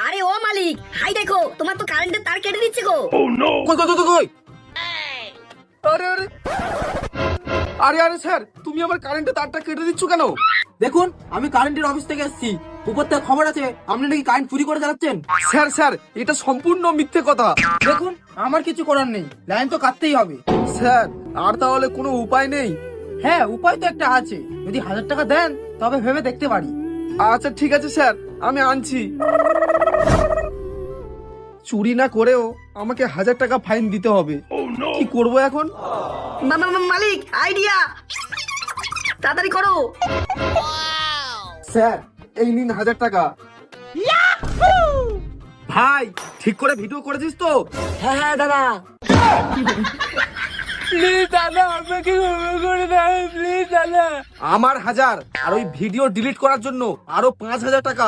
আরে ও মালিক, হাই দেখো, তোমার তো কারেন্টের তার কেটে দিচ্ছে গো। কই কই কই কই? আরে আরে আরে আরে স্যার, তুমি আমার কারেন্টের তারটা কেটে দিচ্ছ কেন? দেখুন, আমি কারেন্টের অফিস থেকে এসেছি। উপর থেকে খবর আছে আপনি নাকি কারেন্ট চুরি করে চালাচ্ছেন। স্যার স্যার, এটা সম্পূর্ণ মিথ্যে কথা। দেখুন, আমার কিছু করার নেই, লাইন তো কাটতেই হবে। স্যার, আর তাহলে কোনো উপায় নেই? হ্যাঁ, উপায় তো একটা আছে। যদি 1000 টাকা দেন তবে ভেবে দেখতে পারি। আচ্ছা ঠিক আছে স্যার, আমি আনছি। চুরি না করেও আমাকে 1000 টাকা ফাইন দিতে হবে। কি করব এখন? মালিক, আইডিয়া, তাড়াতাড়ি করো। স্যার, এই নিন 1000 টাকা। ভাই, ঠিক করে ভিডিও করেছিস তো? হ্যাঁ হ্যাঁ দাদা। প্লিজ দাদা, আমাকে ক্ষমা করে দাও প্লিজ দাদা। আমার 1000 আর ওই ভিডিও ডিলিট করার জন্য আরো 5000 টাকা।